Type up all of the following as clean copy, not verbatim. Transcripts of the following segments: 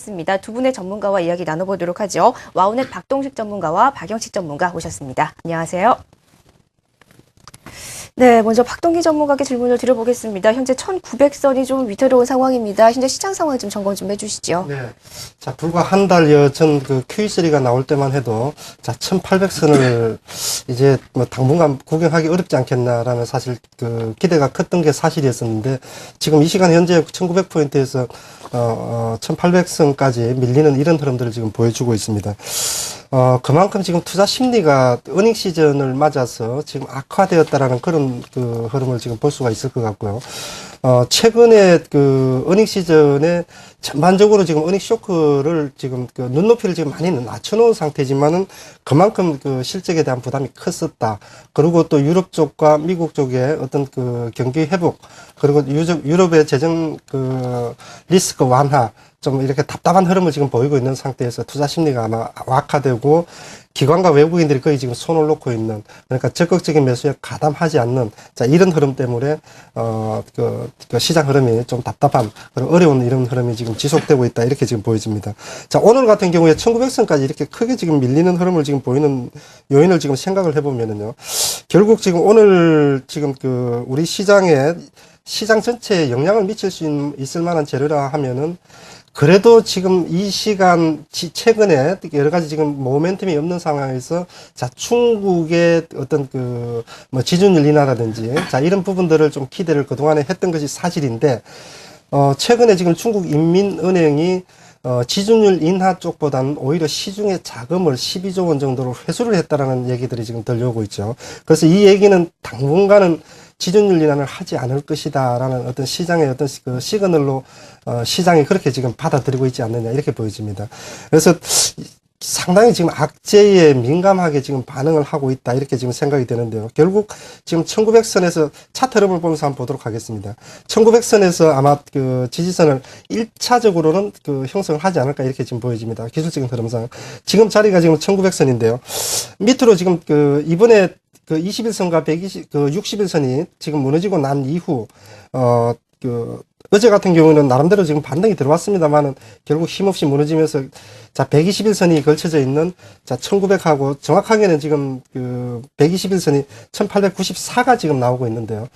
모셨습니다. 두 분의 전문가와 이야기 나눠보도록 하죠. 와우넷 박동식 전문가와 박영식 전문가 오셨습니다. 안녕하세요. 네, 먼저 박동기 전문가께 질문을 드려보겠습니다. 현재 1900선이 좀 위태로운 상황입니다. 현재 시장 상황 좀 점검 좀 해주시죠. 네. 자, 불과 한 달여 전 그 QE3가 나올 때만 해도 자, 1800선을 이제 뭐 당분간 구경하기 어렵지 않겠나라는 사실 그 기대가 컸던 게 사실이었었는데 지금 이 시간 현재 1900포인트에서 1800선까지 밀리는 이런 흐름들을 지금 보여주고 있습니다. 그만큼 지금 투자 심리가 어닝 시즌을 맞아서 지금 악화되었다라는 그런 그 흐름을 지금 볼 수가 있을 것 같고요. 최근에 그 어닝 시즌에 전반적으로 지금 어닝 쇼크를 지금 그 눈높이를 지금 많이 낮춰놓은 상태지만은 그만큼 그 실적에 대한 부담이 컸었다. 그리고 또 유럽 쪽과 미국 쪽의 어떤 그 경기 회복, 그리고 유럽의 재정 그 리스크 완화, 좀 이렇게 답답한 흐름을 지금 보이고 있는 상태에서 투자 심리가 아마 악화되고 기관과 외국인들이 거의 지금 손을 놓고 있는, 그러니까 적극적인 매수에 가담하지 않는, 자, 이런 흐름 때문에, 그 시장 흐름이 좀 답답한, 그리고 어려운 이런 흐름이 지금 지속되고 있다. 이렇게 지금 보여집니다. 자, 오늘 같은 경우에 1900선까지 이렇게 크게 지금 밀리는 흐름을 지금 보이는 요인을 지금 생각을 해보면은요. 결국 지금 오늘 지금 그 우리 시장 전체에 영향을 미칠 수 있을 만한 재료라 하면은 그래도 지금 이 시간, 최근에 여러 가지 지금 모멘텀이 없는 상황에서, 자, 중국의 어떤 뭐 지준율 인하라든지, 자, 이런 부분들을 좀 기대를 그동안에 했던 것이 사실인데, 최근에 지금 중국 인민은행이 지준율 인하 쪽보다는 오히려 시중에 자금을 12조 원 정도로 회수를 했다라는 얘기들이 지금 들려오고 있죠. 그래서 이 얘기는 당분간은 지준율 인하를 하지 않을 것이다라는 어떤 시장의 어떤 그 시그널로 시장이 그렇게 지금 받아들이고 있지 않느냐 이렇게 보여집니다. 그래서 상당히 지금 악재에 민감하게 지금 반응을 하고 있다 이렇게 지금 생각이 되는데요. 결국 지금 1900선에서 차트 흐름을 보면서 한번 보도록 하겠습니다. 1900선에서 아마 그 지지선을 1차적으로는 그 형성을 하지 않을까 이렇게 지금 보여집니다. 기술적인 흐름상. 지금 자리가 지금 1900선인데요. 밑으로 지금 그 이번에 그 21선과 60일선이 지금 무너지고 난 이후, 어제 같은 경우는 나름대로 지금 반등이 들어왔습니다만은 결국 힘없이 무너지면서 자, 121선이 걸쳐져 있는 자, 1900하고 정확하게는 지금 그 121선이 1894가 지금 나오고 있는데요.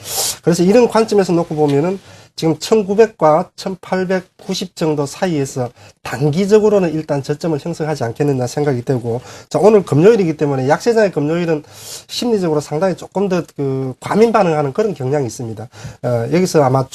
그래서 이런 관점에서 놓고 보면은 지금 1900과 1890 정도 사이에서 단기적으로는 일단 저점을 형성하지 않겠느냐 생각이 되고, 자, 오늘 금요일이기 때문에 약세장의 금요일은 심리적으로 상당히 조금 더 그 과민 반응하는 그런 경향이 있습니다. 여기서 아마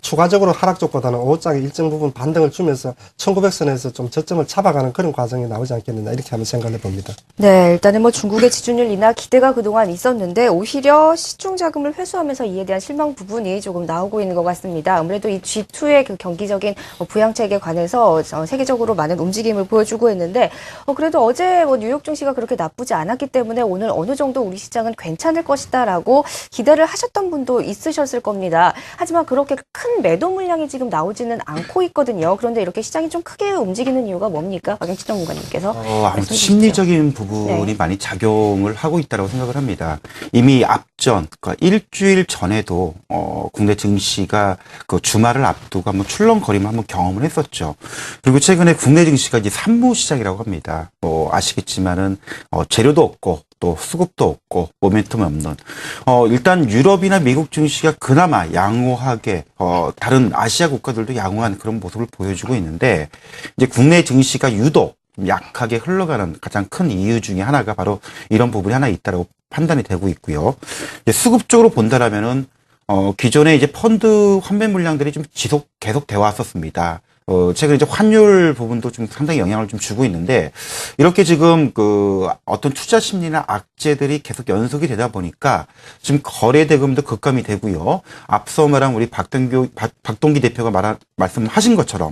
추가적으로 하락 쪽보다는 오후장에 일정 부분 반등을 주면서 1900선에서 좀 저점을 잡아가는 그런 과정이 나오지 않겠느냐 이렇게 한번 생각을 해봅니다. 네, 일단은 뭐 중국의 지준율 인하 기대가 그동안 있었는데 오히려 시중 자금을 회수하면서 이에 대한 실망 부분이 조금 나오고 있는 것 같습니다. 아무래도 이 G2의 그 경기적인 부양책에 관해서 세계적으로 많은 움직임을 보여주고 있는데 그래도 어제 뭐 뉴욕 증시가 그렇게 나쁘지 않았기 때문에 오늘 어느 정도 우리 시장은 괜찮을 것이다라고 기대를 하셨던 분도 있으셨을 겁니다. 하지만 그렇게 큰 매도 물량이 지금 나오지는 않고 있거든요. 그런데 이렇게 시장이 좀 크게 움직이는 이유가 뭡니까? 박영식 전문가님께서. 아무래도 심리적인 부분이 네. 많이 작용을 하고 있다고 생각을 합니다. 이미 앞전, 그러니까 일주일 전에도 국내 증시가 그 주말을 앞두고 한번 출렁거림을 한번 경험을 했었죠. 그리고 최근에 국내 증시가 이제 산무 시장이라고 합니다. 뭐 아시겠지만은 재료도 없고 또 수급도 없고 모멘텀이 없는 일단 유럽이나 미국 증시가 그나마 양호하게 다른 아시아 국가들도 양호한 그런 모습을 보여주고 있는데 이제 국내 증시가 유독 약하게 흘러가는 가장 큰 이유 중에 하나가 바로 이런 부분이 하나 있다고 판단이 되고 있고요. 이제 수급적으로 본다라면은 기존에 이제 펀드 환매 물량들이 좀 계속 되어 왔었습니다. 최근에 이제 환율 부분도 좀 상당히 영향을 좀 주고 있는데, 이렇게 지금 그 어떤 투자 심리나 악재들이 계속 연속이 되다 보니까 지금 거래 대금도 급감이 되고요. 앞서 말한 우리 박동기 대표가 말씀하신 것처럼,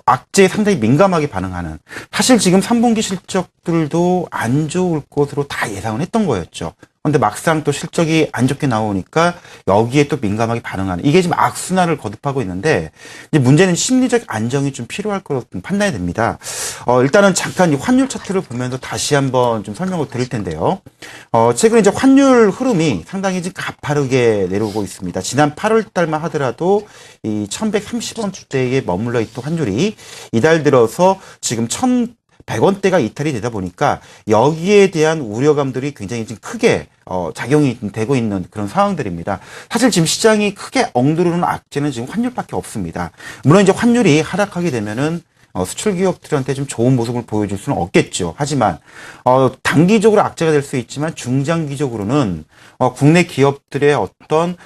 악재에 상당히 민감하게 반응하는, 사실 지금 3분기 실적들도 안 좋을 것으로 다 예상을 했던 거였죠. 근데 막상 또 실적이 안 좋게 나오니까 여기에 또 민감하게 반응하는, 이게 지금 악순환을 거듭하고 있는데, 이제 문제는 심리적 안정이 좀 필요할 거라고 판단이 됩니다. 일단은 잠깐 이 환율 차트를 보면서 다시 한번 좀 설명을 드릴 텐데요. 최근에 이제 환율 흐름이 상당히 지금 가파르게 내려오고 있습니다. 지난 8월 달만 하더라도 이 1130원대에 머물러 있던 환율이 이달 들어서 지금 1,100원대가 이탈이 되다 보니까 여기에 대한 우려감들이 굉장히 지금 크게 작용이 되고 있는 그런 상황들입니다. 사실 지금 시장이 크게 엉두르는 악재는 지금 환율밖에 없습니다. 물론 이제 환율이 하락하게 되면은 수출 기업들한테 좀 좋은 모습을 보여줄 수는 없겠죠. 하지만 단기적으로 악재가 될 수 있지만 중장기적으로는 국내 기업들의 어떤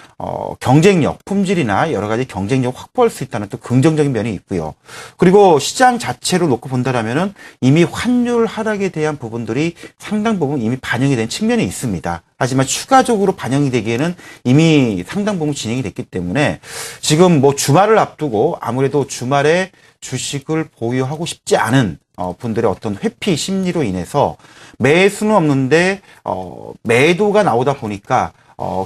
경쟁력, 품질이나 여러 가지 경쟁력 확보할 수 있다는 또 긍정적인 면이 있고요. 그리고 시장 자체로 놓고 본다라면은 이미 환율 하락에 대한 부분들이 상당 부분 이미 반영이 된 측면이 있습니다. 하지만 추가적으로 반영이 되기에는 이미 상당 부분 진행이 됐기 때문에 지금 뭐 주말을 앞두고 아무래도 주말에 주식을 보유하고 싶지 않은 분들의 어떤 회피 심리로 인해서 매수는 없는데 매도가 나오다 보니까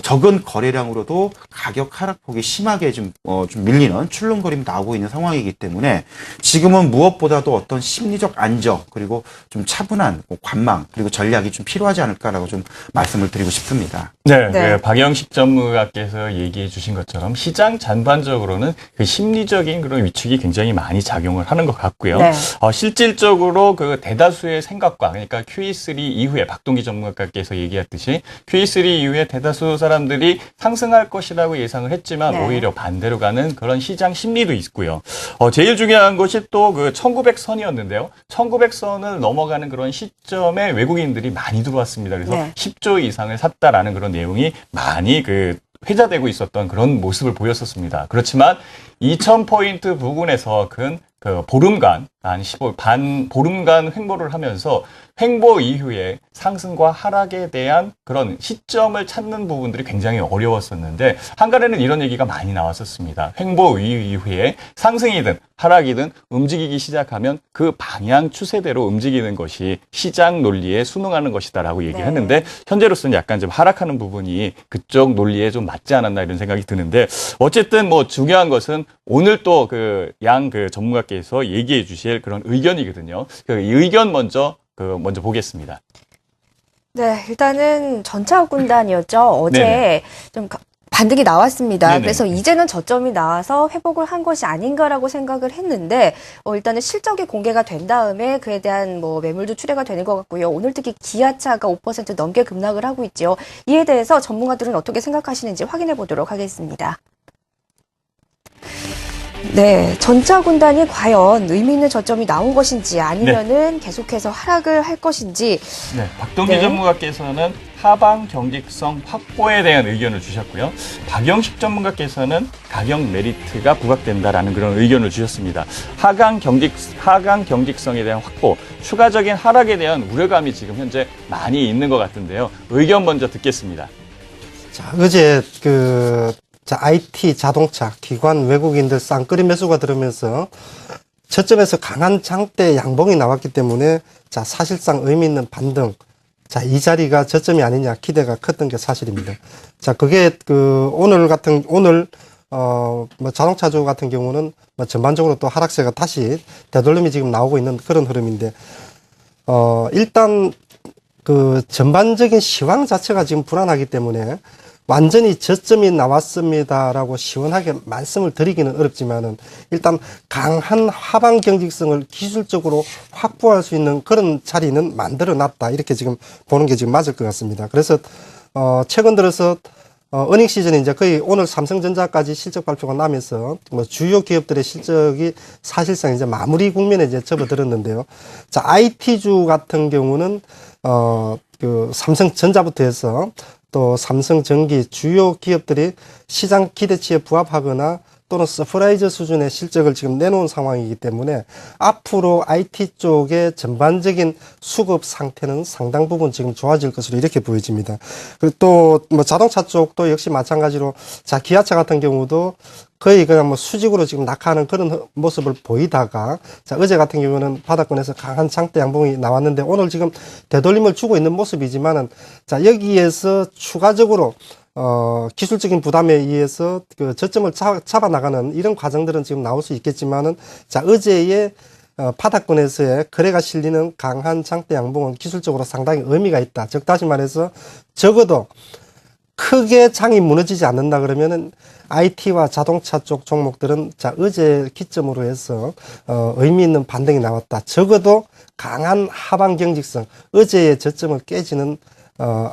적은 거래량으로도 가격 하락폭이 심하게 좀 밀리는 출렁거림이 나오고 있는 상황이기 때문에 지금은 무엇보다도 어떤 심리적 안정 그리고 좀 차분한 관망 그리고 전략이 좀 필요하지 않을까라고 좀 말씀을 드리고 싶습니다. 네, 네. 박영식 전문가께서 얘기해 주신 것처럼 시장 전반적으로는 그 심리적인 그런 위축이 굉장히 많이 작용을 하는 것 같고요. 네. 실질적으로 그 대다수의 생각과 그러니까 QE3 이후에 박동기 전문가께서 얘기했듯이 QE3 이후에 대다수 사람들이 상승할 것이라고 예상을 했지만 네. 오히려 반대로 가는 그런 시장 심리도 있고요. 제일 중요한 것이 또 그 1900선이었는데요. 1900선을 넘어가는 그런 시점에 외국인들이 많이 들어왔습니다. 그래서 네. 10조 이상을 샀다라는 그런 내용이 많이 회자되고 있었던 그런 모습을 보였었습니다. 그렇지만 2000포인트 부근에서 그 보름간, 보름간 횡보를 하면서 횡보 이후에 상승과 하락에 대한 그런 시점을 찾는 부분들이 굉장히 어려웠었는데 한간에는 이런 얘기가 많이 나왔었습니다. 횡보 이후에 상승이든 하락이든 움직이기 시작하면 그 방향 추세대로 움직이는 것이 시장 논리에 순응하는 것이다라고 얘기를 네. 했는데 현재로서는 약간 좀 하락하는 부분이 그쪽 논리에 좀 맞지 않았나 이런 생각이 드는데 어쨌든 뭐 중요한 것은 오늘 또 양 전문가께서 얘기해 주실 그런 의견이거든요. 이 의견 먼저 보겠습니다. 네, 일단은 전차업 군단이었죠. 어제 네네. 좀 반등이 나왔습니다. 네네. 그래서 이제는 저점이 나와서 회복을 한 것이 아닌가라고 생각을 했는데 일단은 실적이 공개가 된 다음에 그에 대한 매물도 출회가 되는 것 같고요. 오늘 특히 기아차가 5% 넘게 급락을 하고 있죠. 이에 대해서 전문가들은 어떻게 생각하시는지 확인해 보도록 하겠습니다. 네, 전차 군단이 과연 의미 있는 저점이 나온 것인지 아니면은 계속해서 하락을 할 것인지. 네, 박동기 네. 전문가께서는 하방 경직성 확보에 대한 의견을 주셨고요. 박영식 전문가께서는 가격 메리트가 부각된다라는 그런 의견을 주셨습니다. 하강 경직성에 대한 확보, 추가적인 하락에 대한 우려감이 지금 현재 많이 있는 것 같은데요. 의견 먼저 듣겠습니다. 자, 어제 IT, 자동차, 기관, 외국인들 쌍끌이 매수가 들으면서 저점에서 강한 장대 양봉이 나왔기 때문에 사실상 의미 있는 반등. 이 자리가 저점이 아니냐 기대가 컸던 게 사실입니다. 그게 오늘 자동차주 같은 경우는 전반적으로 또 하락세가 다시 되돌림이 지금 나오고 있는 그런 흐름인데, 일단 전반적인 시황 자체가 지금 불안하기 때문에 완전히 저점이 나왔습니다라고 시원하게 말씀을 드리기는 어렵지만은 일단 강한 하방 경직성을 기술적으로 확보할 수 있는 그런 자리는 만들어 놨다. 이렇게 지금 보는 게 지금 맞을 것 같습니다. 그래서 최근 들어서 어닝 시즌이 이제 거의 오늘 삼성전자까지 실적 발표가 나면서 주요 기업들의 실적이 사실상 이제 마무리 국면에 이제 접어들었는데요. IT주 같은 경우는 삼성전자부터 해서 또 삼성전기 주요 기업들이 시장 기대치에 부합하거나 또는 서프라이즈 수준의 실적을 지금 내놓은 상황이기 때문에 앞으로 IT 쪽의 전반적인 수급 상태는 상당 부분 지금 좋아질 것으로 이렇게 보여집니다. 그리고 또 자동차 쪽도 역시 마찬가지로 기아차 같은 경우도 거의 그냥 수직으로 지금 낙하하는 그런 모습을 보이다가 어제 같은 경우는 바닥권에서 강한 장대 양봉이 나왔는데 오늘 지금 되돌림을 주고 있는 모습이지만은 여기에서 추가적으로 기술적인 부담에 의해서 저점을 잡아 나가는 이런 과정들은 지금 나올 수 있겠지만은 어제의 파다권에서의 거래가 실리는 강한 장대 양봉은 기술적으로 상당히 의미가 있다. 즉 다시 말해서 적어도 크게 장이 무너지지 않는다 그러면은 IT와 자동차 쪽 종목들은 자 어제 기점으로 해서 의미 있는 반등이 나왔다. 적어도 강한 하방 경직성, 어제의 저점을 깨지는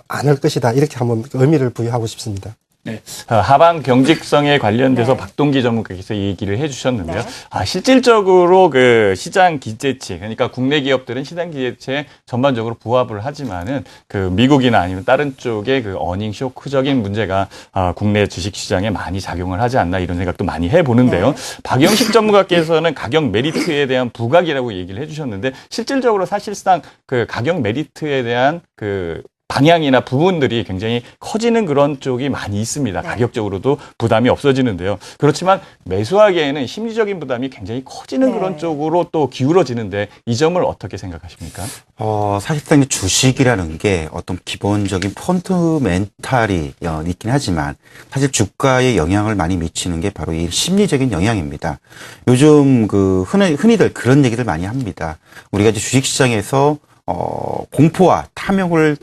않을 것이다. 이렇게 한번 의미를 부여하고 싶습니다. 네. 하방 경직성에 관련돼서 네. 박동기 전문가께서 얘기를 해주셨는데요. 네. 실질적으로 그 시장 기재치, 그러니까 국내 기업들은 시장 기재치에 전반적으로 부합을 하지만은 그 미국이나 아니면 다른 쪽의 그 어닝 쇼크적인 문제가 국내 주식 시장에 많이 작용을 하지 않나 이런 생각도 많이 해보는데요. 네. 박영식 전문가께서는 가격 메리트에 대한 부각이라고 얘기를 해주셨는데 실질적으로 사실상 그 가격 메리트에 대한 그 방향이나 부분들이 굉장히 커지는 그런 쪽이 많이 있습니다. 네. 가격적으로도 부담이 없어지는데요. 그렇지만 매수하기에는 심리적인 부담이 굉장히 커지는 네. 그런 쪽으로 또 기울어지는데 이 점을 어떻게 생각하십니까? 사실상 이 주식이라는 게 어떤 기본적인 펀드멘탈이 있긴 하지만 사실 주가에 영향을 많이 미치는 게 바로 이 심리적인 영향입니다. 요즘 흔히들 그런 얘기를 많이 합니다. 우리가 이제 주식시장에서 공포와 탐욕을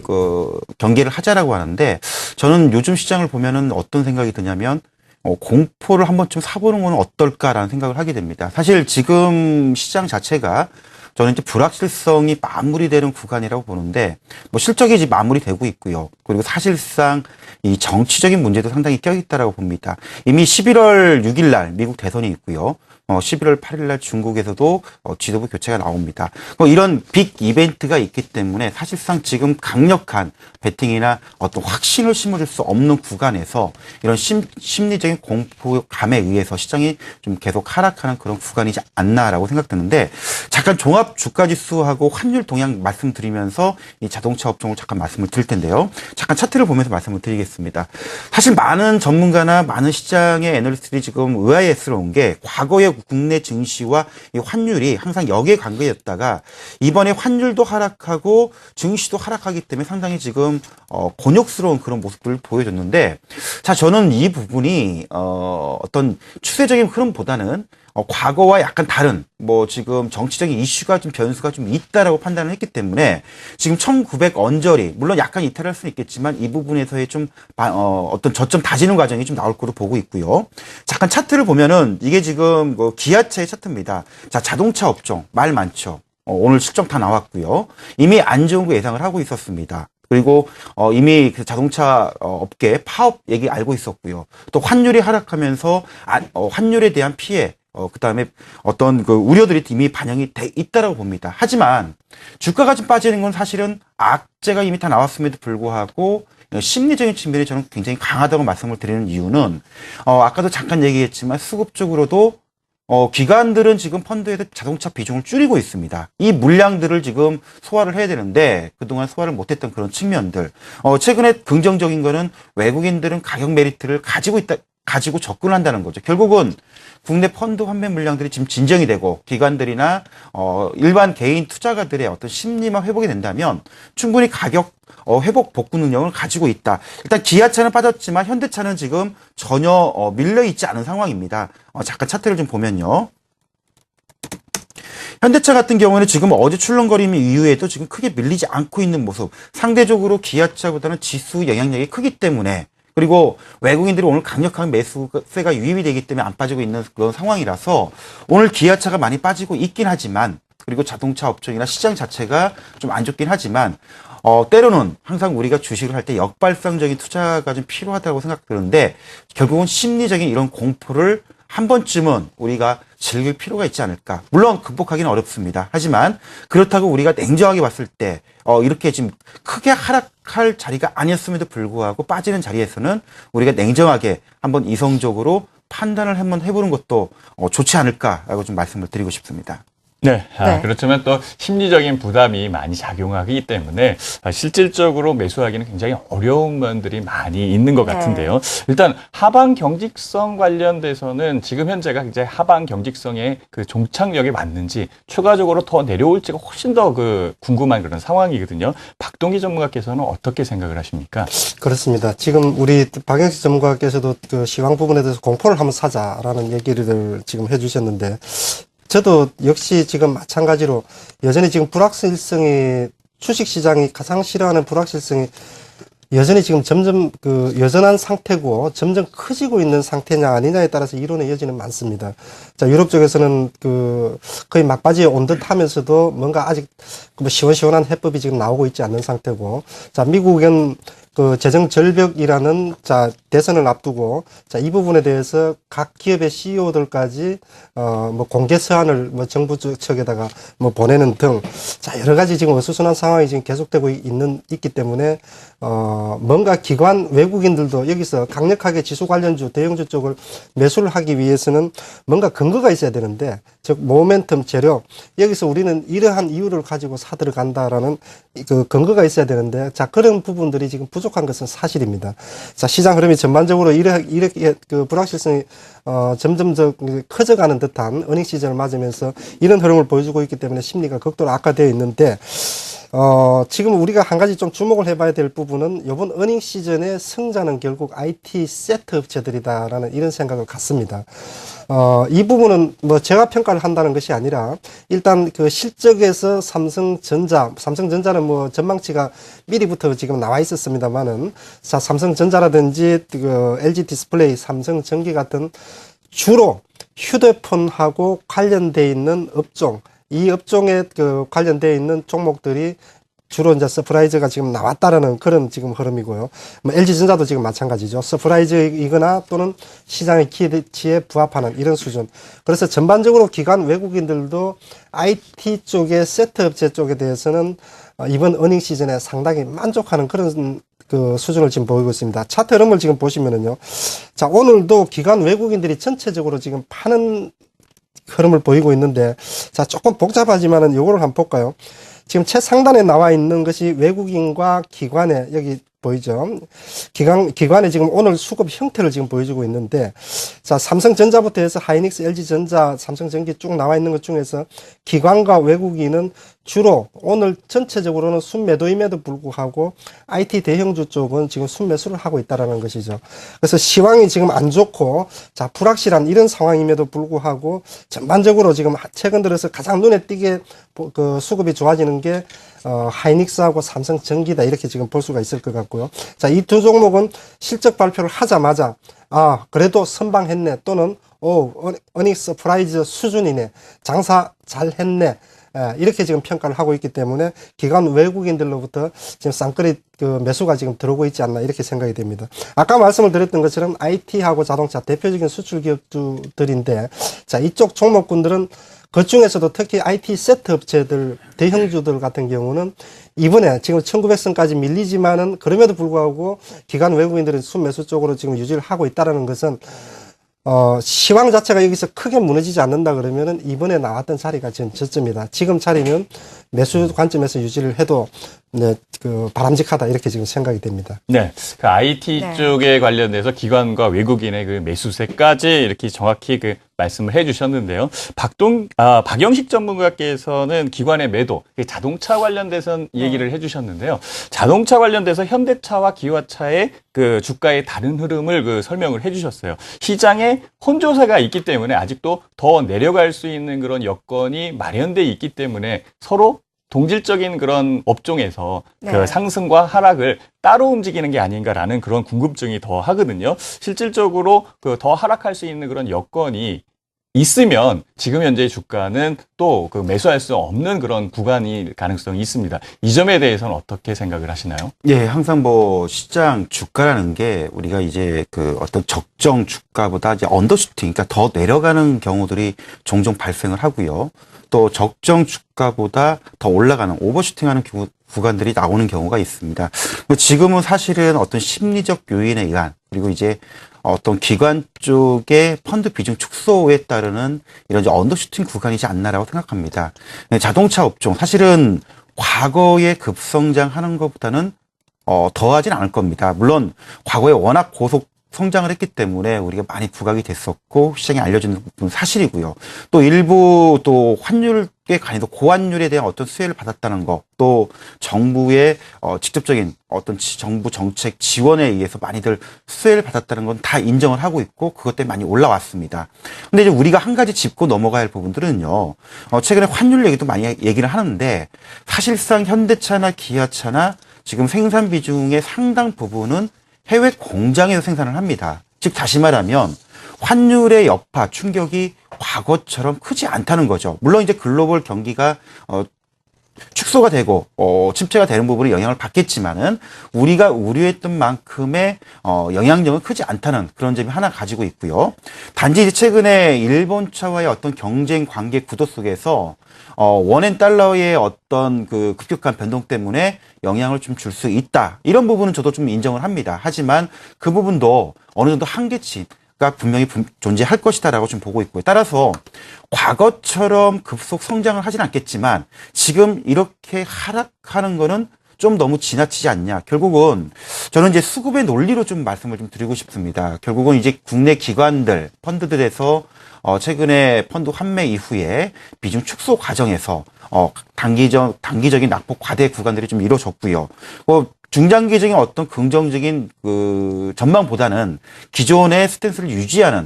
경계를 하자라고 하는데 저는 요즘 시장을 보면은 어떤 생각이 드냐면 공포를 한 번쯤 사보는 건 어떨까라는 생각을 하게 됩니다. 사실 지금 시장 자체가 저는 이제 불확실성이 마무리되는 구간이라고 보는데 뭐 실적이 이제 마무리되고 있고요. 그리고 사실상 이 정치적인 문제도 상당히 껴있다라고 봅니다. 이미 11월 6일 날 미국 대선이 있고요. 11월 8일 날 중국에서도 지도부 교체가 나옵니다. 이런 빅 이벤트가 있기 때문에 사실상 지금 강력한 베팅이나 어떤 확신을 심어줄 수 없는 구간에서 이런 심리적인 공포감에 의해서 시장이 좀 계속 하락하는 그런 구간이지 않나라고 생각드는데 잠깐 종합 주가 지수하고 환율 동향 말씀드리면서 이 자동차 업종을 잠깐 말씀을 드릴 텐데요. 잠깐 차트를 보면서 말씀을 드리겠습니다. 사실 많은 전문가나 많은 시장의 애널리스트들이 지금 의아해스러운 게 과거의 국내 증시와 이 환율이 항상 역의 관계였다가 이번에 환율도 하락하고 증시도 하락하기 때문에 상당히 지금 곤욕스러운 그런 모습들을 보여줬는데 자 저는 이 부분이 어떤 추세적인 흐름보다는 과거와 약간 다른 지금 정치적인 이슈가 좀 변수가 좀 있다라고 판단을 했기 때문에 지금 1900 언저리 물론 약간 이탈할 수는 있겠지만 이 부분에서의 좀 어떤 저점 다지는 과정이 좀 나올 거로 보고 있고요. 잠깐 차트를 보면은 이게 지금 기아차의 차트입니다. 자 자동차 업종 말 많죠. 오늘 실적 다 나왔고요. 이미 안 좋은 거 예상을 하고 있었습니다. 그리고 이미 그 자동차 업계 파업 얘기 알고 있었고요. 또 환율이 하락하면서 환율에 대한 피해 그다음에 어떤 그 우려들이 이미 반영이 돼 있다라고 봅니다. 하지만 주가가 좀 빠지는 건 사실은 악재가 이미 다 나왔음에도 불구하고 심리적인 측면이 저는 굉장히 강하다고 말씀을 드리는 이유는 아까도 잠깐 얘기했지만 수급적으로도 기관들은 지금 펀드에서 자동차 비중을 줄이고 있습니다. 이 물량들을 지금 소화를 해야 되는데 그동안 소화를 못했던 그런 측면들. 최근에 긍정적인 거는 외국인들은 가격 메리트를 가지고 접근한다는 거죠. 결국은 국내 펀드 환매 물량들이 지금 진정이 되고 기관들이나 일반 개인 투자가들의 어떤 심리만 회복이 된다면 충분히 가격 회복 복구 능력을 가지고 있다. 일단 기아차는 빠졌지만 현대차는 지금 전혀 밀려 있지 않은 상황입니다. 잠깐 차트를 좀 보면요. 현대차 같은 경우는 지금 어제 출렁거림 이후에도 지금 크게 밀리지 않고 있는 모습. 상대적으로 기아차보다는 지수 영향력이 크기 때문에 그리고 외국인들이 오늘 강력한 매수세가 유입이 되기 때문에 안 빠지고 있는 그런 상황이라서 오늘 기아차가 많이 빠지고 있긴 하지만 그리고 자동차 업종이나 시장 자체가 좀 안 좋긴 하지만 때로는 항상 우리가 주식을 할 때 역발상적인 투자가 좀 필요하다고 생각되는데 결국은 심리적인 이런 공포를 한 번쯤은 우리가 즐길 필요가 있지 않을까. 물론 극복하기는 어렵습니다. 하지만 그렇다고 우리가 냉정하게 봤을 때 이렇게 지금 크게 하락할 자리가 아니었음에도 불구하고 빠지는 자리에서는 우리가 냉정하게 한번 이성적으로 판단을 한번 해보는 것도 좋지 않을까라고 좀 말씀을 드리고 싶습니다. 네. 네. 그렇지만 또 심리적인 부담이 많이 작용하기 때문에 실질적으로 매수하기는 굉장히 어려운 면들이 많이 있는 것 네. 같은데요. 일단 하방 경직성 관련돼서는 지금 현재가 굉장히 하방 경직성의 그 종착역에 맞는지 추가적으로 더 내려올지가 훨씬 더 궁금한 그런 상황이거든요. 박동기 전문가께서는 어떻게 생각을 하십니까? 그렇습니다. 지금 우리 박영식 전문가께서도 그 시황 부분에 대해서 공포를 한번 사자라는 얘기를 지금 해주셨는데 저도 역시 지금 마찬가지로 여전히 지금 불확실성이 주식시장이 가장 싫어하는 불확실성이 여전히 지금 점점 여전한 상태고 점점 커지고 있는 상태냐 아니냐에 따라서 이론의 여지는 많습니다. 자, 유럽 쪽에서는 거의 막바지에 온 듯 하면서도 뭔가 아직 뭐 시원시원한 해법이 지금 나오고 있지 않는 상태고, 자, 미국은 재정 절벽이라는 대선을 앞두고 이 부분에 대해서 각 기업의 CEO들까지 뭐 공개 서한을 뭐 정부 측에다가 뭐 보내는 등 여러 가지 지금 어수선한 상황이 지금 계속되고 있기 때문에 뭔가 기관 외국인들도 여기서 강력하게 지수 관련주 대형주 쪽을 매수를 하기 위해서는 뭔가 근거가 있어야 되는데, 즉 모멘텀 재료, 여기서 우리는 이러한 이유를 가지고 사들어간다라는 근거가 있어야 되는데, 그런 부분들이 지금 부족한 것은 사실입니다. 시장 흐름이 전반적으로 이렇게 불확실성이 점점 더 커져가는 듯한 어닝 시즌을 맞으면서 이런 흐름을 보여주고 있기 때문에 심리가 극도로 악화되어 있는데, 지금 우리가 한 가지 좀 주목을 해봐야 될 부분은 이번 어닝 시즌의 승자는 결국 IT 세트 업체들이다라는 이런 생각을 갖습니다. 이 부분은 뭐 제가 평가를 한다는 것이 아니라 일단 실적에서 삼성전자는 뭐 전망치가 미리부터 지금 나와 있었습니다만은, 삼성전자라든지 LG 디스플레이, 삼성전기 같은 주로 휴대폰하고 관련돼 있는 업종, 이 업종에 관련되어 있는 종목들이 주로 이제 서프라이즈가 지금 나왔다라는 그런 지금 흐름이고요. 뭐 LG전자도 지금 마찬가지죠. 서프라이즈이거나 또는 시장의 기대치에 부합하는 이런 수준. 그래서 전반적으로 기관 외국인들도 IT 쪽의 세트 업체 쪽에 대해서는 이번 어닝 시즌에 상당히 만족하는 그런 수준을 지금 보이고 있습니다. 차트 흐름을 지금 보시면은요. 자, 오늘도 기관 외국인들이 전체적으로 지금 파는 흐름을 보이고 있는데, 조금 복잡하지만은 요거를 한번 볼까요? 지금 최상단에 나와 있는 것이 외국인과 기관의, 여기 보이죠? 기관의 지금 오늘 수급 형태를 지금 보여주고 있는데, 삼성전자부터 해서 하이닉스, LG전자, 삼성전기 쭉 나와 있는 것 중에서 기관과 외국인은 주로 오늘 전체적으로는 순매도임에도 불구하고 IT 대형주 쪽은 지금 순매수를 하고 있다라는 것이죠. 그래서 시황이 지금 안 좋고 불확실한 이런 상황임에도 불구하고 전반적으로 지금 최근 들어서 가장 눈에 띄게 수급이 좋아지는 게 하이닉스하고 삼성전기다, 이렇게 지금 볼 수가 있을 것 같고요. 이 두 종목은 실적 발표를 하자마자 그래도 선방했네, 또는 어닝 서프라이즈 수준이네, 장사 잘했네, 이렇게 지금 평가를 하고 있기 때문에 기관 외국인들로부터 지금 쌍끌이 매수가 지금 들어오고 있지 않나, 이렇게 생각이 됩니다. 아까 말씀을 드렸던 것처럼 IT하고 자동차 대표적인 수출 기업들인데, 이쪽 종목군들은 그 중에서도 특히 IT 세트 업체들, 대형주들 같은 경우는 이번에 지금 1900선까지 밀리지만은 그럼에도 불구하고 기관 외국인들은 순매수 쪽으로 지금 유지를 하고 있다는 것은 시황 자체가 여기서 크게 무너지지 않는다 그러면은 이번에 나왔던 자리가 지금 저점이다, 지금 자리면 매수 관점에서 유지를 해도 바람직하다, 이렇게 지금 생각이 됩니다. 네. IT 쪽에 관련돼서 기관과 외국인의 매수세까지 이렇게 정확히 말씀을 해 주셨는데요. 박영식 전문가께서는 기관의 매도, 자동차 관련돼서 얘기를 해 주셨는데요. 자동차 관련돼서 현대차와 기아차의 주가의 다른 흐름을 설명을 해 주셨어요. 시장에 혼조세가 있기 때문에 아직도 더 내려갈 수 있는 그런 여건이 마련돼 있기 때문에 서로 동질적인 그런 업종에서 상승과 하락을 따로 움직이는 게 아닌가라는 그런 궁금증이 더 하거든요. 실질적으로 더 하락할 수 있는 그런 여건이 있으면 지금 현재 주가는 또 매수할 수 없는 그런 구간이 가능성이 있습니다. 이 점에 대해서는 어떻게 생각을 하시나요? 예, 항상 시장 주가라는 게 우리가 이제 어떤 적정 주가보다 이제 언더슈팅, 그러니까 더 내려가는 경우들이 종종 발생을 하고요. 또 적정 주가보다 더 올라가는 오버슈팅하는 구간들이 나오는 경우가 있습니다. 지금은 사실은 어떤 심리적 요인에 의한, 그리고 이제 어떤 기관 쪽의 펀드 비중 축소에 따르는 이런 이제 언더슈팅 구간이지 않나라고 생각합니다. 자동차 업종, 사실은 과거에 급성장하는 것보다는 더하진 않을 겁니다. 물론 과거에 워낙 고속 성장을 했기 때문에 우리가 많이 부각이 됐었고 시장에 알려지는 부분은 사실이고요. 또 일부 또 환율 꽤 관해서 고환율에 대한 어떤 수혜를 받았다는 거, 또 정부의 직접적인 어떤 정부 정책 지원에 의해서 많이들 수혜를 받았다는 건 다 인정을 하고 있고 그것 때문에 많이 올라왔습니다. 근데 이제 우리가 한 가지 짚고 넘어가야 할 부분들은요. 최근에 환율 얘기도 많이 얘기를 하는데 사실상 현대차나 기아차나 지금 생산 비중의 상당 부분은 해외 공장에서 생산을 합니다. 즉 다시 말하면 환율의 여파, 충격이 과거처럼 크지 않다는 거죠. 물론 이제 글로벌 경기가 축소가 되고 침체가 되는 부분에 영향을 받겠지만은 우리가 우려했던 만큼의 영향력은 크지 않다는 그런 점이 하나 가지고 있고요. 단지 이제 최근에 일본차와의 어떤 경쟁 관계 구도 속에서 원엔 달러의 어떤 그 급격한 변동 때문에 영향을 좀 줄 수 있다. 이런 부분은 저도 좀 인정을 합니다. 하지만 그 부분도 어느 정도 한계치가 분명히 존재할 것이다라고 좀 보고 있고요. 따라서 과거처럼 급속 성장을 하진 않겠지만 지금 이렇게 하락하는 거는 좀 너무 지나치지 않냐. 결국은 저는 이제 수급의 논리로 좀 말씀을 좀 드리고 싶습니다. 결국은 이제 국내 기관들, 펀드들에서 최근에 펀드 환매 이후에 비중 축소 과정에서 단기적인 낙폭 과대 구간들이 좀 이루어졌고요. 중장기적인 어떤 긍정적인 그 전망보다는 기존의 스탠스를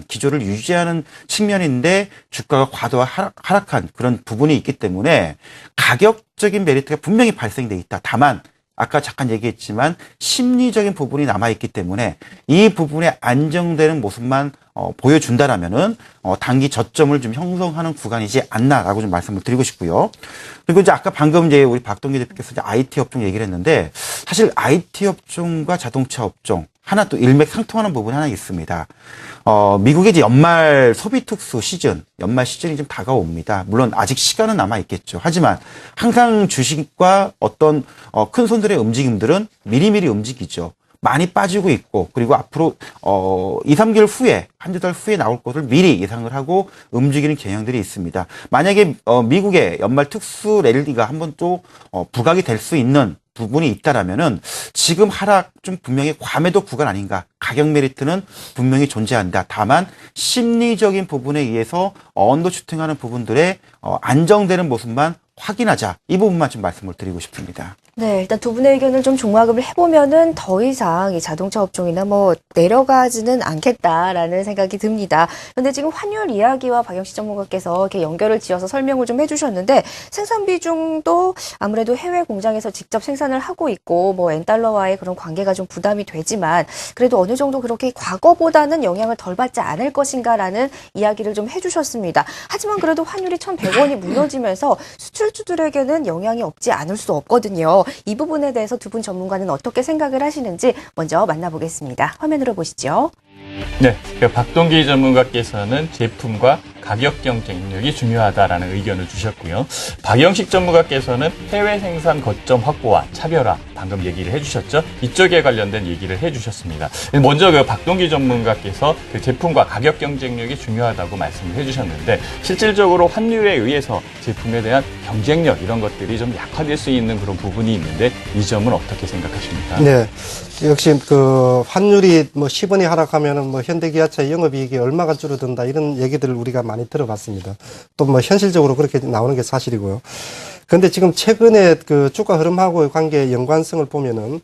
기조를 유지하는 측면인데 주가가 과도한 하락한 그런 부분이 있기 때문에 가격적인 메리트가 분명히 발생돼 있다. 다만 아까 잠깐 얘기했지만 심리적인 부분이 남아있기 때문에 이 부분에 안정되는 모습만 보여준다라면은 단기 저점을 좀 형성하는 구간이지 않나라고 좀 말씀을 드리고 싶고요. 그리고 이제 아까 방금 이제 우리 박동기 대표께서 이제 IT 업종 얘기를 했는데 사실 IT 업종과 자동차 업종 하나 또 일맥상통하는 부분이 하나 있습니다. 미국의 이제 연말 소비 특수 시즌, 연말 시즌이 좀 다가옵니다. 물론 아직 시간은 남아 있겠죠. 하지만 항상 주식과 어떤 큰 손들의 움직임들은 미리미리 움직이죠. 많이 빠지고 있고, 그리고 앞으로 2, 3개월 후에, 한두 달 후에 나올 것을 미리 예상을 하고 움직이는 경향들이 있습니다. 만약에 미국의 연말 특수 랠리가 한번 또 부각이 될 수 있는 부분이 있다라면은 지금 하락 좀 분명히 과매도 구간 아닌가. 가격 메리트는 분명히 존재한다. 다만 심리적인 부분에 의해서 언더 슈팅하는 부분들의 안정되는 모습만 확인하자. 이 부분만 좀 말씀을 드리고 싶습니다. 네, 일단 두 분의 의견을 좀 종합을 해보면은 더 이상 이 자동차 업종이나 뭐 내려가지는 않겠다라는 생각이 듭니다. 그런데 지금 환율 이야기와 박영식 전문가께서 이렇게 연결을 지어서 설명을 좀 해주셨는데 생산 비중도 아무래도 해외 공장에서 직접 생산을 하고 있고 뭐 엔달러와의 그런 관계가 좀 부담이 되지만 그래도 어느 정도 그렇게 과거보다는 영향을 덜 받지 않을 것인가라는 이야기를 좀 해주셨습니다. 하지만 그래도 환율이 1,100원이 무너지면서 수출주들에게는 영향이 없지 않을 수 없거든요. 이 부분에 대해서 두 분 전문가는 어떻게 생각을 하시는지 먼저 만나보겠습니다. 화면으로 보시죠. 네, 박동기 전문가께서는 제품과 가격 경쟁력이 중요하다라는 의견을 주셨고요. 박영식 전문가께서는 해외 생산 거점 확보와 차별화, 방금 얘기를 해주셨죠. 이쪽에 관련된 얘기를 해주셨습니다. 먼저 그 박동기 전문가께서 그 제품과 가격 경쟁력이 중요하다고 말씀을 해주셨는데 실질적으로 환율에 의해서 제품에 대한 경쟁력 이런 것들이 좀 약화될 수 있는 그런 부분이 있는데 이 점은 어떻게 생각하십니까? 네. 역시 그 환율이 뭐 10원이 하락하면은 뭐 현대기아차 영업이익이 얼마가 줄어든다 이런 얘기들을 우리가 많이 들어봤습니다. 또 뭐 현실적으로 그렇게 나오는 게 사실이고요. 그런데 지금 최근에 그 주가 흐름하고의 관계 연관성을 보면은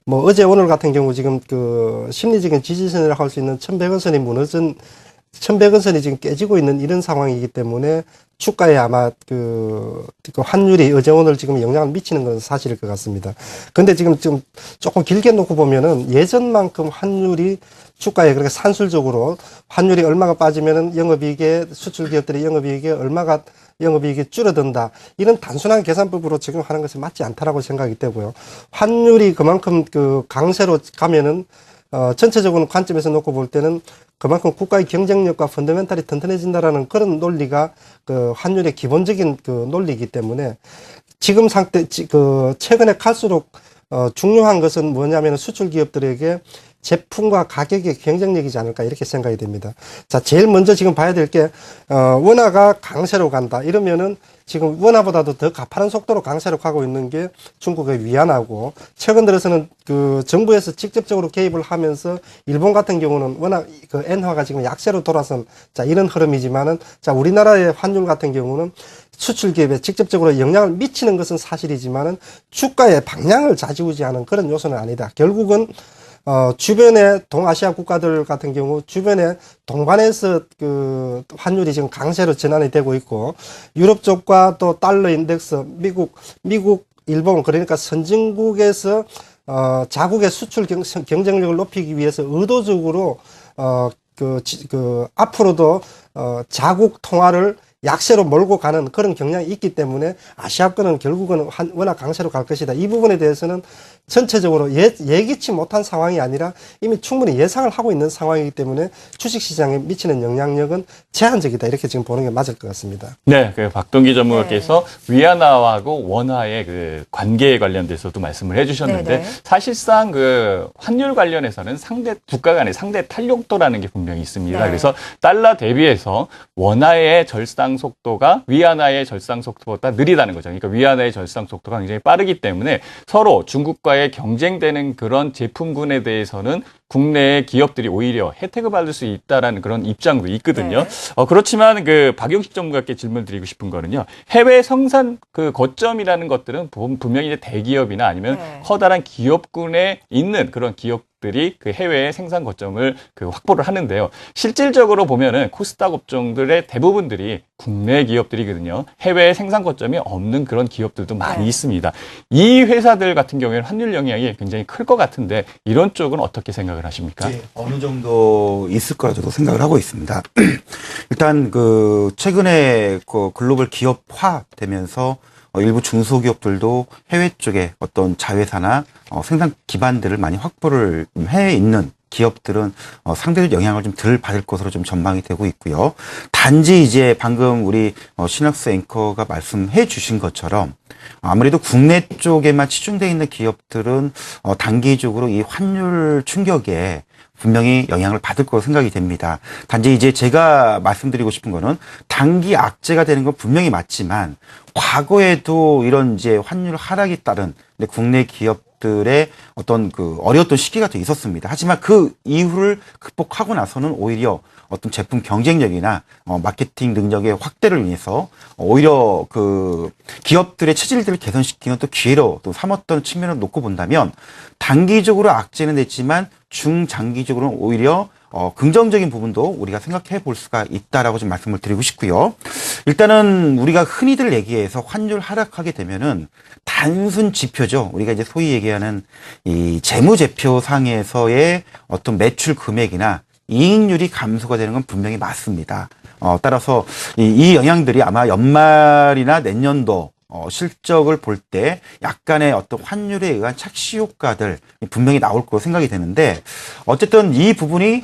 뭐 어제 오늘 같은 경우 지금 그 심리적인 지지선이라고 할 수 있는 1,100원 선이 1,100원 선이 지금 깨지고 있는 이런 상황이기 때문에 주가에 아마 그 환율이 어제 오늘 지금 영향을 미치는 건 사실일 것 같습니다. 근데 지금 조금 길게 놓고 보면은 예전만큼 환율이 주가에 그렇게 산술적으로 환율이 얼마가 빠지면은 영업이익에 수출 기업들의 영업이익에 얼마가 영업이익이 줄어든다. 이런 단순한 계산법으로 지금 하는 것은 맞지 않다라고 생각이 되고요. 환율이 그만큼 그 강세로 가면은 전체적으로 관점에서 놓고 볼 때는 그만큼 국가의 경쟁력과 펀더멘탈이 튼튼해진다라는 그런 논리가 그 환율의 기본적인 그 논리이기 때문에 지금 최근에 갈수록 중요한 것은 뭐냐면 수출 기업들에게 제품과 가격의 경쟁력이지 않을까 이렇게 생각이 됩니다. 자, 제일 먼저 지금 봐야 될 게 원화가 강세로 간다. 이러면은 지금 원화보다도 더 가파른 속도로 강세로 가고 있는 게 중국의 위안화고 최근 들어서는 그 정부에서 직접적으로 개입을 하면서 일본 같은 경우는 워낙 그 엔화가 지금 약세로 돌아선 자 이런 흐름이지만은 자 우리나라의 환율 같은 경우는 수출 기업에 직접적으로 영향을 미치는 것은 사실이지만은 주가의 방향을 좌지우지하는 그런 요소는 아니다. 결국은 주변의 동아시아 국가들 같은 경우 주변에 동반해서 그 환율이 지금 강세로 전환이 되고 있고 유럽 쪽과 또 달러 인덱스 미국, 일본 그러니까 선진국에서 자국의 수출 경쟁력을 높이기 위해서 의도적으로 앞으로도 자국 통화를 약세로 몰고 가는 그런 경향이 있기 때문에 아시아권은 결국은 워낙 강세로 갈 것이다. 이 부분에 대해서는 전체적으로 예기치 못한 상황이 아니라 이미 충분히 예상을 하고 있는 상황이기 때문에 주식시장에 미치는 영향력은 제한적이다. 이렇게 지금 보는 게 맞을 것 같습니다. 네, 그 박동기 전문가께서 위안화하고 원화의 그 관계에 관련돼서도 말씀을 해주셨는데 네네. 사실상 그 환율 관련해서는 국가 간의 상대 탄력도라는 게 분명히 있습니다. 네. 그래서 달러 대비해서 원화의 절상 속도가 위안화의 절상 속도보다 느리다는 거죠. 그러니까 위안화의 절상 속도가 굉장히 빠르기 때문에 서로 중국과의 경쟁되는 그런 제품군에 대해서는 국내의 기업들이 오히려 혜택을 받을 수 있다라는 그런 입장도 있거든요. 네. 그렇지만 그 박용식 전문가께 질문 드리고 싶은 거는요. 해외 생산 그 거점이라는 것들은 분명히 이제 대기업이나 아니면 네. 커다란 기업군에 있는 그런 기업들이 그 해외의 생산 거점을 그 확보를 하는데요. 실질적으로 보면은 코스닥 업종들의 대부분들이 국내 기업들이거든요. 해외 생산 거점이 없는 그런 기업들도 많이 네. 있습니다. 이 회사들 같은 경우에는 환율 영향이 굉장히 클 것 같은데 이런 쪽은 어떻게 생각을 하십니까? 네, 어느 정도 있을 거라 저도 생각을 하고 있습니다. 일단 그 최근에 그 글로벌 기업화 되면서 일부 중소기업들도 해외 쪽에 어떤 자회사나 생산 기반들을 많이 확보를 해 있는 기업들은 상대적 영향을 좀 덜 받을 것으로 좀 전망이 되고 있고요. 단지 이제 방금 우리 신학수 앵커가 말씀해 주신 것처럼 아무래도 국내 쪽에만 치중되어 있는 기업들은 단기적으로 이 환율 충격에 분명히 영향을 받을 거로 생각이 됩니다. 단지 이제 제가 말씀드리고 싶은 거는 단기 악재가 되는 건 분명히 맞지만 과거에도 이런 이제 환율 하락에 따른 국내 기업들의 어떤 그 어려웠던 시기가 또 있었습니다. 하지만 그 이후를 극복하고 나서는 오히려 어떤 제품 경쟁력이나 마케팅 능력의 확대를 위해서 오히려 그 기업들의 체질들을 개선시키는 또 기회로 또 삼았던 측면을 놓고 본다면 단기적으로 악재는 됐지만 중장기적으로는 오히려 긍정적인 부분도 우리가 생각해 볼 수가 있다라고 좀 말씀을 드리고 싶고요. 일단은 우리가 흔히들 얘기해서 환율 하락하게 되면은 단순 지표죠. 우리가 이제 소위 얘기하는 이 재무제표상에서의 어떤 매출 금액이나 이익률이 감소가 되는 건 분명히 맞습니다. 따라서 이 영향들이 아마 연말이나 내년도 실적을 볼 때 약간의 어떤 환율에 의한 착시 효과들 분명히 나올 거로 생각이 되는데 어쨌든 이 부분이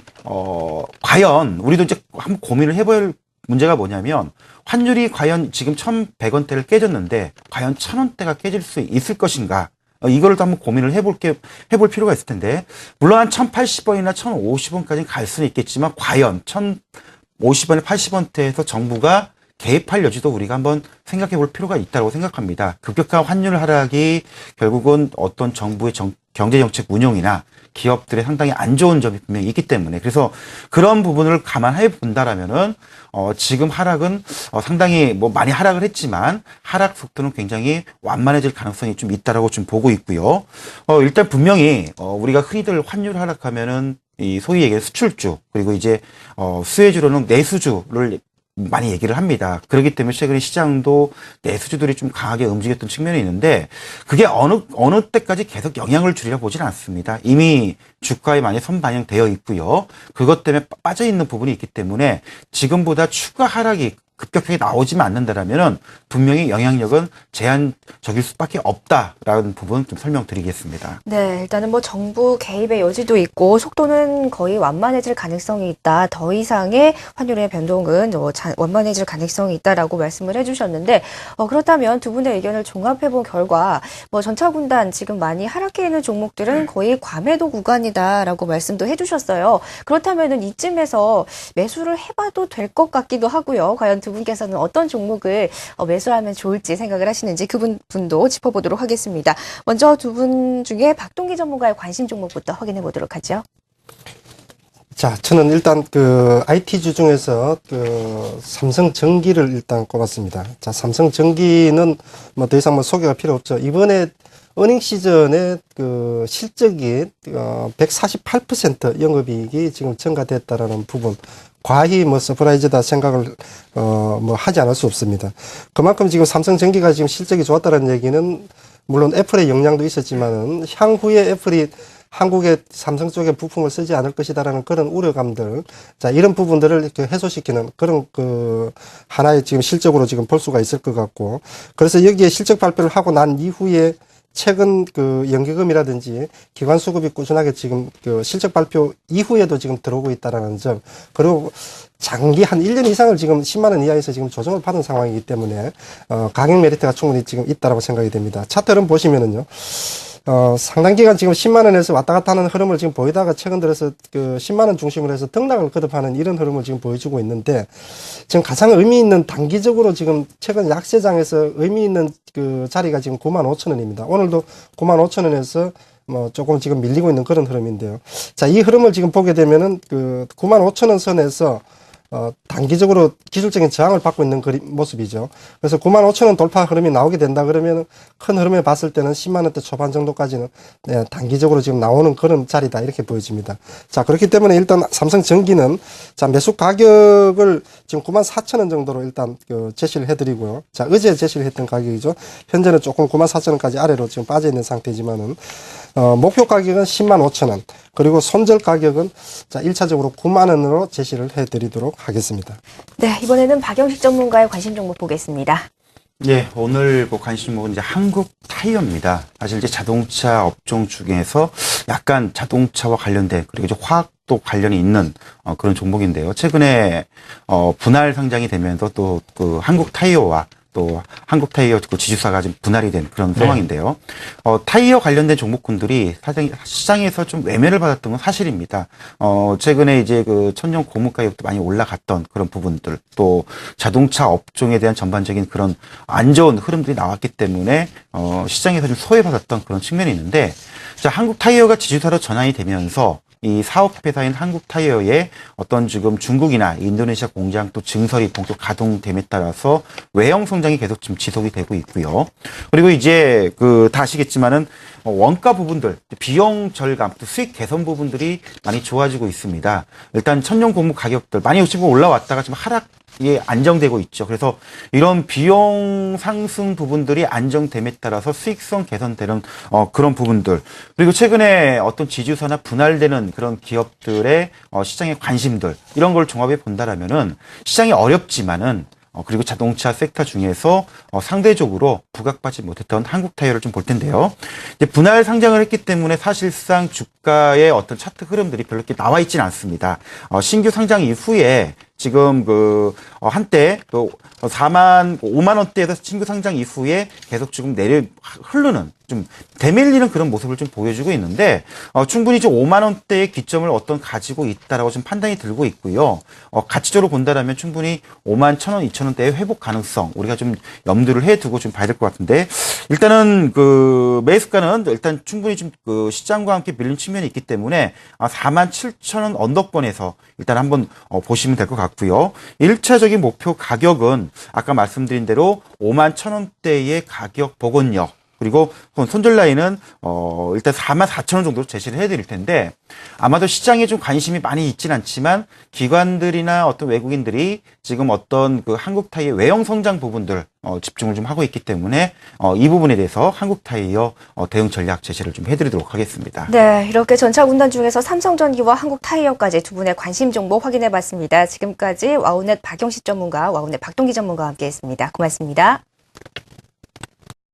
과연 우리도 이제 한번 고민을 해볼 문제가 뭐냐면 환율이 과연 지금 1,100원대를 깨졌는데 과연 1,000원대가 깨질 수 있을 것인가? 이거를 또 한번 고민을 해볼 필요가 있을 텐데, 물론 한 1,080원이나 1,050원까지는 갈 수는 있겠지만, 과연 1,050원에 80원대에서 정부가 개입할 여지도 우리가 한번 생각해 볼 필요가 있다고 생각합니다. 급격한 환율 하락이 결국은 어떤 정부의 경제정책 운용이나 기업들의 상당히 안 좋은 점이 분명히 있기 때문에 그래서 그런 부분을 감안해 본다라면은 지금 하락은 상당히 뭐 많이 하락을 했지만 하락 속도는 굉장히 완만해질 가능성이 좀 있다라고 좀 보고 있고요. 일단 분명히 우리가 흔히들 환율 하락하면은 이 소위 얘기하는 수출주 그리고 이제 수혜주로는 내수주를 많이 얘기를 합니다. 그렇기 때문에 최근에 시장도 내수주들이 좀 강하게 움직였던 측면이 있는데 그게 어느 때까지 계속 영향을 주리라 보지는 않습니다. 이미 주가에 많이 선반영되어 있고요. 그것 때문에 빠져 있는 부분이 있기 때문에 지금보다 추가 하락이 급격하게 나오지만 않는다라면은 분명히 영향력은 제한적일 수밖에 없다라는 부분 좀 설명드리겠습니다. 네, 일단은 뭐 정부 개입의 여지도 있고 속도는 거의 완만해질 가능성이 있다. 더 이상의 환율의 변동은 완만해질 가능성이 있다라고 말씀을 해주셨는데 그렇다면 두 분의 의견을 종합해본 결과 뭐 전차군단 지금 많이 하락해 있는 종목들은 거의 과매도 구간이다라고 말씀도 해주셨어요. 그렇다면은 이쯤에서 매수를 해봐도 될 것 같기도 하고요. 과연 두 분께서는 어떤 종목을 매수하면 좋을지 생각을 하시는지 그 부분도 짚어보도록 하겠습니다. 먼저 두 분 중에 박동기 전문가의 관심 종목부터 확인해 보도록 하죠. 자, 저는 일단 그 IT주 중에서 그 삼성전기를 일단 꼽았습니다. 자, 삼성전기는 뭐 더 이상 뭐 소개가 필요 없죠. 이번에 어닝 시즌에 그 실적이 148% 영업이익이 지금 증가됐다라는 부분. 과히 뭐 서프라이즈다 생각을 뭐 하지 않을 수 없습니다. 그만큼 지금 삼성전기가 지금 실적이 좋았다는 얘기는 물론 애플의 영향도 있었지만은 향후에 애플이 한국의 삼성 쪽에 부품을 쓰지 않을 것이다라는 그런 우려감들, 자, 이런 부분들을 이렇게 해소시키는 그런 그 하나의 지금 실적으로 지금 볼 수가 있을 것 같고, 그래서 여기에 실적 발표를 하고 난 이후에 최근 그 연기금이라든지 기관 수급이 꾸준하게 지금 그 실적 발표 이후에도 지금 들어오고 있다라는 점, 그리고 장기 한 1년 이상을 지금 10만 원 이하에서 지금 조정을 받은 상황이기 때문에 가격 메리트가 충분히 지금 있다라고 생각이 됩니다. 차트를 보시면은요. 상당 기간 지금 10만 원에서 왔다 갔다 하는 흐름을 지금 보이다가 최근 들어서 그 10만 원 중심으로 해서 등락을 거듭하는 이런 흐름을 지금 보여주고 있는데, 지금 가장 의미 있는 단기적으로 지금 최근 약세장에서 의미 있는 그 자리가 지금 95,000원입니다. 오늘도 95,000원에서 뭐 조금 지금 밀리고 있는 그런 흐름인데요. 자, 이 흐름을 지금 보게 되면은 그 95,000원 선에서 단기적으로 기술적인 저항을 받고 있는 모습이죠. 그래서 95,000원 돌파 흐름이 나오게 된다 그러면 큰 흐름에 봤을 때는 10만 원대 초반 정도까지는 단기적으로 지금 나오는 그런 자리다 이렇게 보여집니다. 자, 그렇기 때문에 일단 삼성전기는 자, 매수 가격을 지금 94,000원 정도로 일단 제시를 해드리고요. 자, 어제 제시를 했던 가격이죠. 현재는 조금 94,000원까지 아래로 지금 빠져 있는 상태지만은 목표 가격은 105,000원. 그리고 손절 가격은 자, 1차적으로 9만 원으로 제시를 해드리도록 하겠습니다. 네, 이번에는 박영식 전문가의 관심 종목 보겠습니다. 예, 오늘 그 관심 종목은 이제 한국 타이어입니다. 사실 이제 자동차 업종 중에서 약간 자동차와 관련된, 그리고 이제 화학도 관련이 있는 그런 종목인데요. 최근에 분할 상장이 되면서 또 그 한국 타이어와 또 한국 타이어 그 지주사가 좀 분할이 된 그런 상황인데요. 타이어 관련된 종목군들이 시장에서 좀 외면을 받았던 건 사실입니다. 최근에 이제 그 천연 고무 가격도 많이 올라갔던 그런 부분들, 또 자동차 업종에 대한 전반적인 그런 안 좋은 흐름들이 나왔기 때문에 시장에서 좀 소외받았던 그런 측면이 있는데, 자, 한국 타이어가 지주사로 전환이 되면서 이 사업회사인 한국타이어의 어떤 지금 중국이나 인도네시아 공장 또 증설이 본격 가동됨에 따라서 외형 성장이 계속 지금 지속이 되고 있고요. 그리고 이제 다 아시겠지만은 원가 부분들, 비용 절감, 또 수익 개선 부분들이 많이 좋아지고 있습니다. 일단 천연 고무 가격들 많이 지금 올라왔다가 지금 하락이 안정되고 있죠. 그래서 이런 비용 상승 부분들이 안정됨에 따라서 수익성 개선되는 그런 부분들, 그리고 최근에 어떤 지주사나 분할되는 그런 기업들의 시장의 관심들, 이런 걸 종합해 본다라면은 시장이 어렵지만은 그리고 자동차 섹터 중에서 상대적으로 부각받지 못했던 한국 타이어를 좀 볼 텐데요. 이제 분할 상장을 했기 때문에 사실상 주가의 어떤 차트 흐름들이 별로 이렇게 나와 있지는 않습니다. 신규 상장 이후에 지금 한때 또 5만 원대에서 신규 상장 이후에 계속 지금 흐르는, 좀 되밀리는 그런 모습을 좀 보여주고 있는데, 충분히 좀 5만 원대의 기점을 가지고 있다라고 좀 판단이 들고 있고요. 가치적으로 본다라면 충분히 5만 1,000원, 2,000원대의 회복 가능성 우리가 좀 염두를 해두고 좀 봐야 될 것 같은데, 일단은 매수가는 일단 충분히 좀 시장과 함께 밀린 측면이 있기 때문에 4만 7,000원 언더권에서 일단 한번 보시면 될 것 같고요. 1차적인 목표 가격은 아까 말씀드린 대로 5만 1,000원대의 가격 복원력, 그리고 손절 라인은 일단 4만 4천 원 정도로 제시를 해드릴 텐데, 아마도 시장에 좀 관심이 많이 있진 않지만 기관들이나 어떤 외국인들이 지금 어떤 한국 타이어 외형 성장 부분들 집중을 좀 하고 있기 때문에 이 부분에 대해서 한국 타이어 대응 전략 제시를 좀 해드리도록 하겠습니다. 네, 이렇게 전차 군단 중에서 삼성전기와 한국 타이어까지 두 분의 관심 종목 확인해봤습니다. 지금까지 와우넷 박영식 전문가, 와우넷 박동기 전문가와 함께했습니다. 고맙습니다.